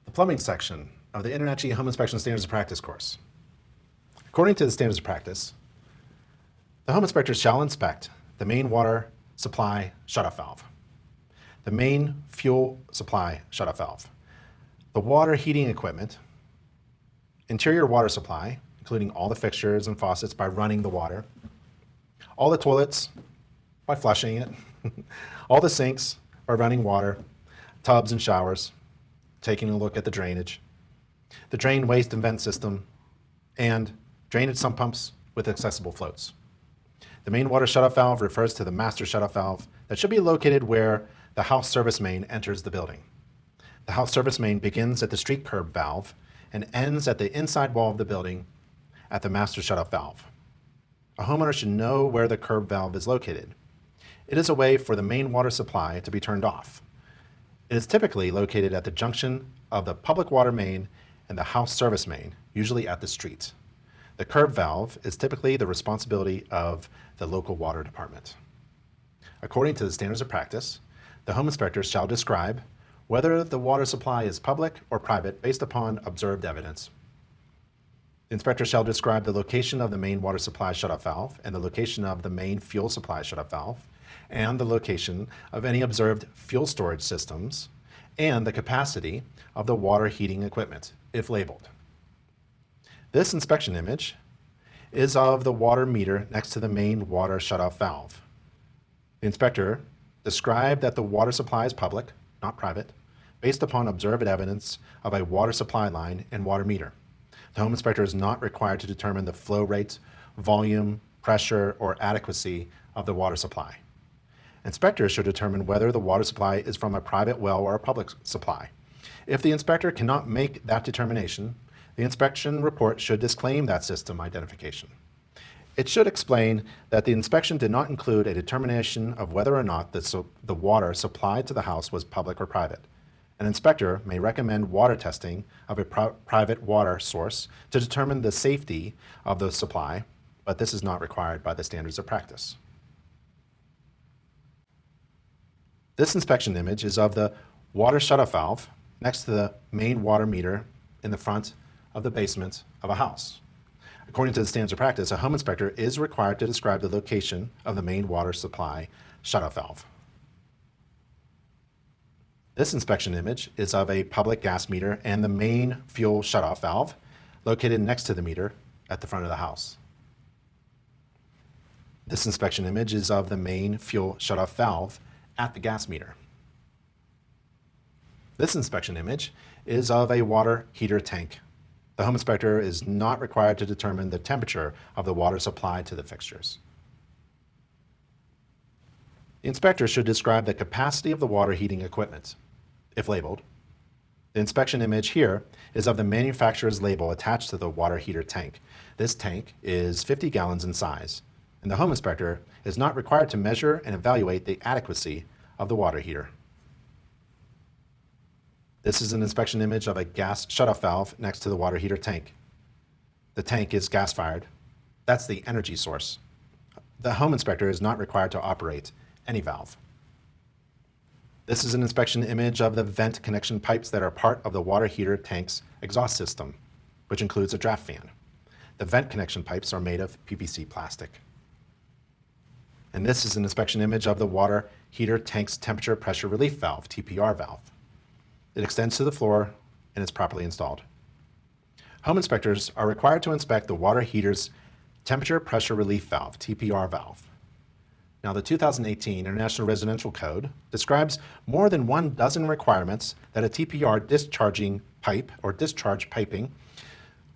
The plumbing section of the InterNACHI Home Inspection Standards of Practice course. According to the Standards of Practice, the home inspector shall inspect the main water supply shutoff valve, the main fuel supply shutoff valve, the water heating equipment, interior water supply, including all the fixtures and faucets by running the water, all the toilets by flushing it, all the sinks by running water, tubs and showers, taking a look at the drainage, the drain, waste, and vent system, and drainage sump pumps with accessible floats. The main water shutoff valve refers to the master shutoff valve that should be located where the house service main enters the building. The house service main begins at the street curb valve and ends at the inside wall of the building at the master shutoff valve. A homeowner should know where the curb valve is located. It is a way for the main water supply to be turned off. It is typically located at the junction of the public water main and the house service main, usually at the street. The curb valve is typically the responsibility of the local water department. According to the Standards of Practice, the home inspector shall describe whether the water supply is public or private based upon observed evidence. The inspector shall describe the location of the main water supply shutoff valve and the location of the main fuel supply shutoff valve and the location of any observed fuel storage systems and the capacity of the water heating equipment, if labeled. This inspection image is of the water meter next to the main water shutoff valve. The inspector described that the water supply is public, not private, based upon observed evidence of a water supply line and water meter. The home inspector is not required to determine the flow rate, volume, pressure, or adequacy of the water supply. Inspectors should determine whether the water supply is from a private well or a public supply. If the inspector cannot make that determination, the inspection report should disclaim that system identification. It should explain that the inspection did not include a determination of whether or not the water supplied to the house was public or private. An inspector may recommend water testing of a private water source to determine the safety of the supply, but this is not required by the Standards of Practice. This inspection image is of the water shutoff valve next to the main water meter in the front of the basement of a house. According to the Standards of Practice, a home inspector is required to describe the location of the main water supply shutoff valve. This inspection image is of a public gas meter and the main fuel shutoff valve located next to the meter at the front of the house. This inspection image is of the main fuel shutoff valve at the gas meter. This inspection image is of a water heater tank. The home inspector is not required to determine the temperature of the water supplied to the fixtures. The inspector should describe the capacity of the water heating equipment, if labeled. The inspection image here is of the manufacturer's label attached to the water heater tank. This tank is 50 gallons in size, and the home inspector is not required to measure and evaluate the adequacy of the water heater. This is an inspection image of a gas shutoff valve next to the water heater tank. The tank is gas-fired. That's the energy source. The home inspector is not required to operate any valve. This is an inspection image of the vent connection pipes that are part of the water heater tank's exhaust system, which includes a draft fan. The vent connection pipes are made of PVC plastic. And this is an inspection image of the water heater tank's temperature pressure relief valve, TPR valve. It extends to the floor and is properly installed. Home inspectors are required to inspect the water heater's temperature pressure relief valve, TPR valve. Now, the 2018 International Residential Code describes more than 12 requirements that a TPR discharging pipe or discharge piping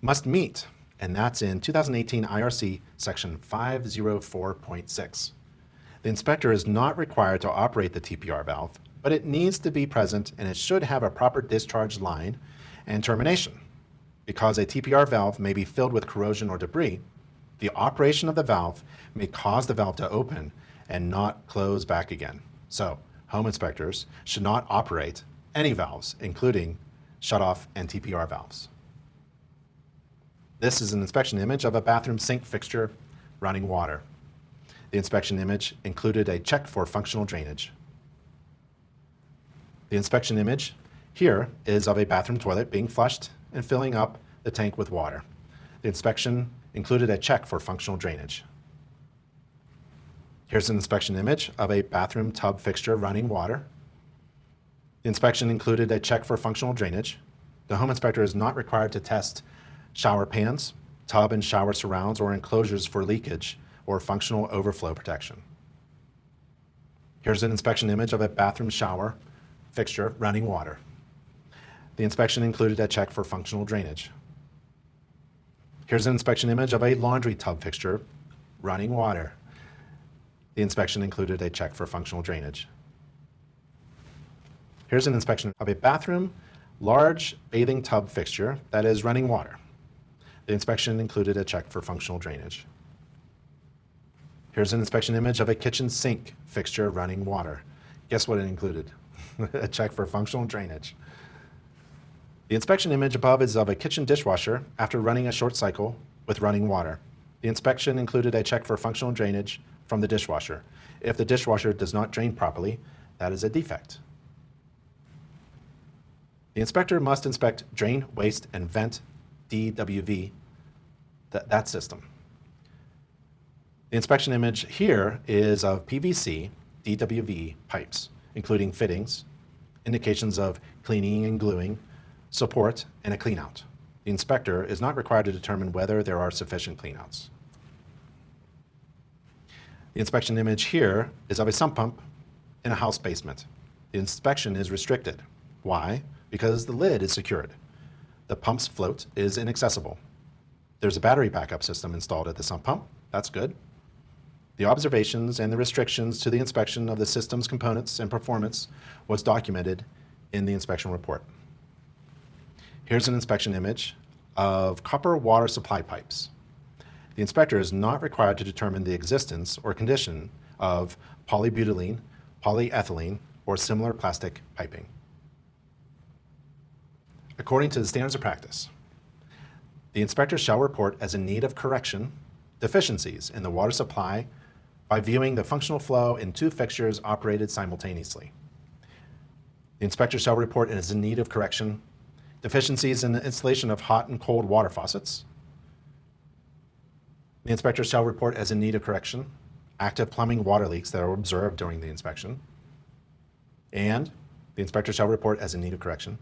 must meet, and that's in 2018 IRC section 504.6. The inspector is not required to operate the TPR valve, but it needs to be present and it should have a proper discharge line and termination. Because a TPR valve may be filled with corrosion or debris, the operation of the valve may cause the valve to open and not close back again. So, home inspectors should not operate any valves, including shutoff and TPR valves. This is an inspection image of a bathroom sink fixture running water. The inspection image included a check for functional drainage. The inspection image here is of a bathroom toilet being flushed and filling up the tank with water. The inspection included a check for functional drainage. Here's an inspection image of a bathroom tub fixture running water. The inspection included a check for functional drainage. The home inspector is not required to test shower pans, tub and shower surrounds, or enclosures for leakage or functional overflow protection. Here's an inspection image of a bathroom shower fixture running water. The inspection included a check for functional drainage. Here's an inspection image of a laundry tub fixture running water. The inspection included a check for functional drainage. Here's an inspection of a bathroom large bathing tub fixture that is running water. The inspection included a check for functional drainage. Here's an inspection image of a kitchen sink fixture running water. Guess what it included? A check for functional drainage. The inspection image above is of a kitchen dishwasher after running a short cycle with running water. The inspection included a check for functional drainage from the dishwasher. If the dishwasher does not drain properly, that is a defect. The inspector must inspect drain, waste, and vent DWV, that system. The inspection image here is of PVC DWV pipes, including fittings, indications of cleaning and gluing, support, and a cleanout. The inspector is not required to determine whether there are sufficient cleanouts. The inspection image here is of a sump pump in a house basement. The inspection is restricted. Why? Because the lid is secured. The pump's float is inaccessible. There's a battery backup system installed at the sump pump. That's good. The observations and the restrictions to the inspection of the system's components and performance was documented in the inspection report. Here's an inspection image of copper water supply pipes. The inspector is not required to determine the existence or condition of polybutylene, polyethylene, or similar plastic piping. According to the standards of practice, the inspector shall report as in need of correction deficiencies in the water supply by viewing the functional flow in two fixtures operated simultaneously. The inspector shall report as in need of correction deficiencies in the installation of hot and cold water faucets. The inspector shall report as in need of correction active plumbing water leaks that are observed during the inspection. And the inspector shall report as in need of correction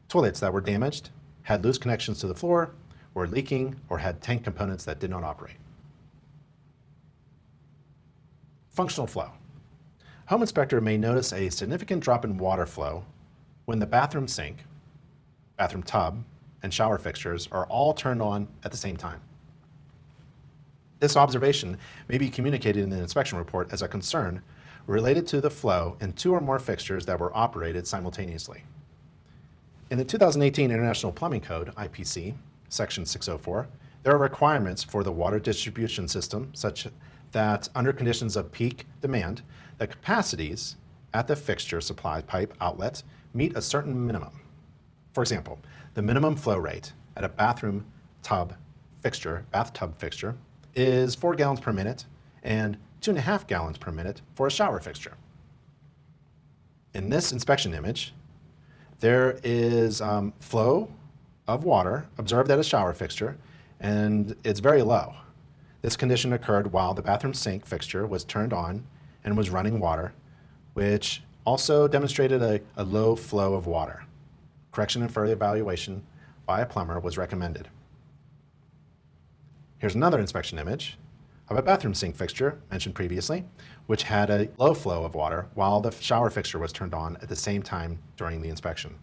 toilets that were damaged, had loose connections to the floor, were leaking, or had tank components that did not operate. Functional flow. Home inspector may notice a significant drop in water flow when the bathroom sink, bathroom tub, and shower fixtures are all turned on at the same time. This observation may be communicated in the inspection report as a concern related to the flow in two or more fixtures that were operated simultaneously. In the 2018 International Plumbing Code, IPC, Section 604, there are requirements for the water distribution system such that under conditions of peak demand, the capacities at the fixture supply pipe outlet meet a certain minimum. For example, the minimum flow rate at a bathtub fixture is 4 gallons per minute and 2.5 gallons per minute for a shower fixture. In this inspection image, there is flow of water observed at a shower fixture, and it's very low. This condition occurred while the bathroom sink fixture was turned on and was running water, which also demonstrated a low flow of water. Correction and further evaluation by a plumber was recommended. Here's another inspection image of a bathroom sink fixture mentioned previously, which had a low flow of water while the shower fixture was turned on at the same time during the inspection.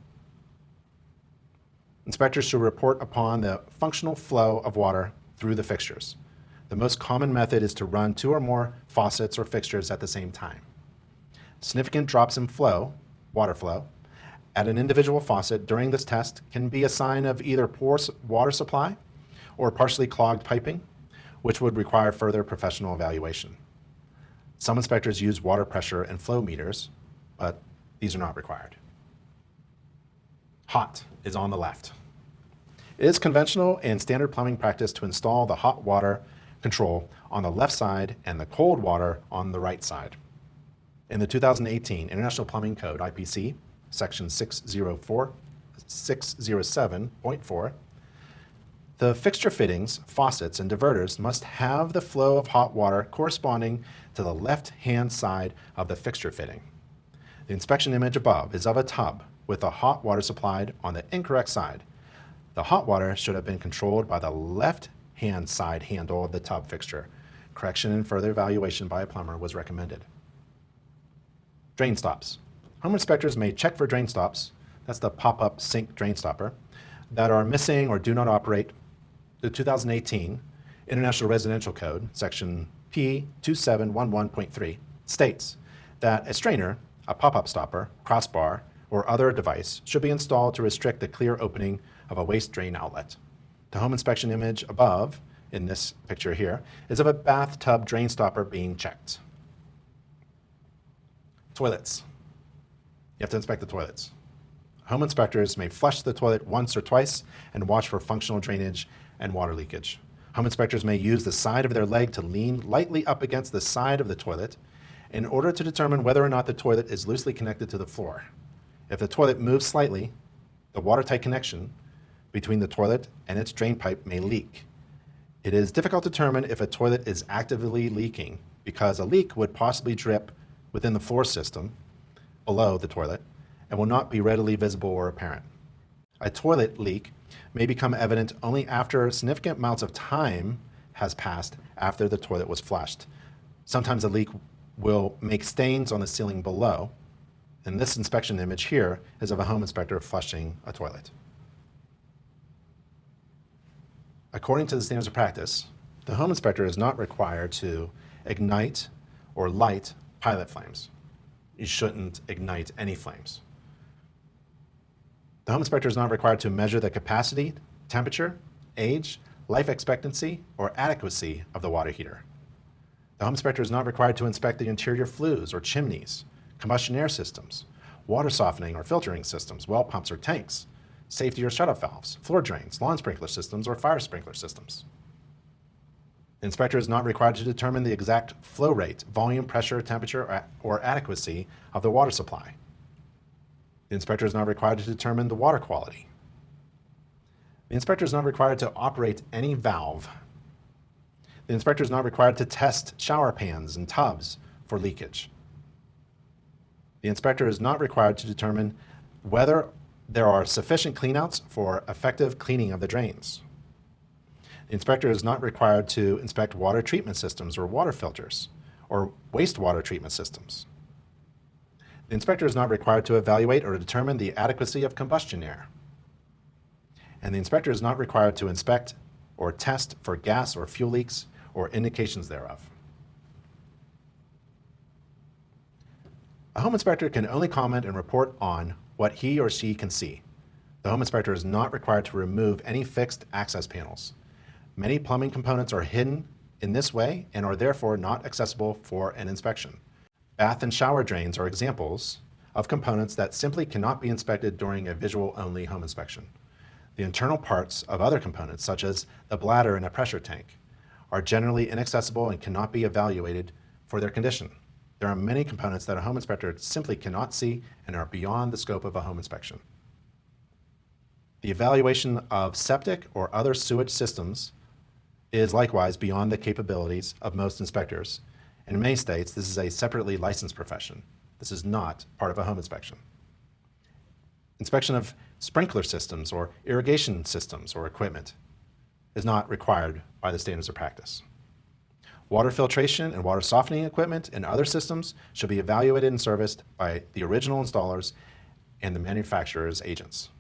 Inspectors should report upon the functional flow of water through the fixtures. The most common method is to run 2 or more faucets or fixtures at the same time. Significant drops in flow, water flow, at an individual faucet during this test can be a sign of either poor water supply or partially clogged piping, which would require further professional evaluation. Some inspectors use water pressure and flow meters, but these are not required. Hot is on the left. It is conventional and standard plumbing practice to install the hot water control on the left side and the cold water on the right side. In the 2018 International Plumbing Code, IPC, section 607.4, the fixture fittings, faucets, and diverters must have the flow of hot water corresponding to the left-hand side of the fixture fitting. The inspection image above is of a tub with the hot water supplied on the incorrect side. The hot water should have been controlled by the left-hand side handle of the tub fixture. Correction and further evaluation by a plumber was recommended. Drain stops. Home inspectors may check for drain stops, that's the pop-up sink drain stopper, that are missing or do not operate. The 2018 International Residential Code, section P2711.3, states that a strainer, a pop-up stopper, crossbar, or other device should be installed to restrict the clear opening of a waste drain outlet. The home inspection image above, in this picture here, is of a bathtub drain stopper being checked. Toilets. You have to inspect the toilets. Home inspectors may flush the toilet once or twice and watch for functional drainage and water leakage. Home inspectors may use the side of their leg to lean lightly up against the side of the toilet in order to determine whether or not the toilet is loosely connected to the floor. If the toilet moves slightly, the watertight connection between the toilet and its drain pipe may leak. It is difficult to determine if a toilet is actively leaking because a leak would possibly drip within the floor system below the toilet and will not be readily visible or apparent. A toilet leak may become evident only after significant amounts of time has passed after the toilet was flushed. Sometimes a leak will make stains on the ceiling below, and this inspection image here is of a home inspector flushing a toilet. According to the standards of practice, the home inspector is not required to ignite or light pilot flames. You shouldn't ignite any flames. The home inspector is not required to measure the capacity, temperature, age, life expectancy, or adequacy of the water heater. The home inspector is not required to inspect the interior flues or chimneys, combustion air systems, water softening or filtering systems, well pumps or tanks, safety or shutoff valves, floor drains, lawn sprinkler systems, or fire sprinkler systems. The inspector is not required to determine the exact flow rate, volume, pressure, temperature, or adequacy of the water supply. The inspector is not required to determine the water quality. The inspector is not required to operate any valve. The inspector is not required to test shower pans and tubs for leakage. The inspector is not required to determine whether there are sufficient cleanouts for effective cleaning of the drains. The inspector is not required to inspect water treatment systems or water filters or wastewater treatment systems. The inspector is not required to evaluate or determine the adequacy of combustion air. And the inspector is not required to inspect or test for gas or fuel leaks or indications thereof. A home inspector can only comment and report on what he or she can see. The home inspector is not required to remove any fixed access panels. Many plumbing components are hidden in this way and are therefore not accessible for an inspection. Bath and shower drains are examples of components that simply cannot be inspected during a visual-only home inspection. The internal parts of other components, such as the bladder in a pressure tank, are generally inaccessible and cannot be evaluated for their condition. There are many components that a home inspector simply cannot see and are beyond the scope of a home inspection. The evaluation of septic or other sewage systems is likewise beyond the capabilities of most inspectors. In many states, this is a separately licensed profession. This is not part of a home inspection. Inspection of sprinkler systems or irrigation systems or equipment is not required by the standards of practice. Water filtration and water softening equipment and other systems should be evaluated and serviced by the original installers and the manufacturer's agents.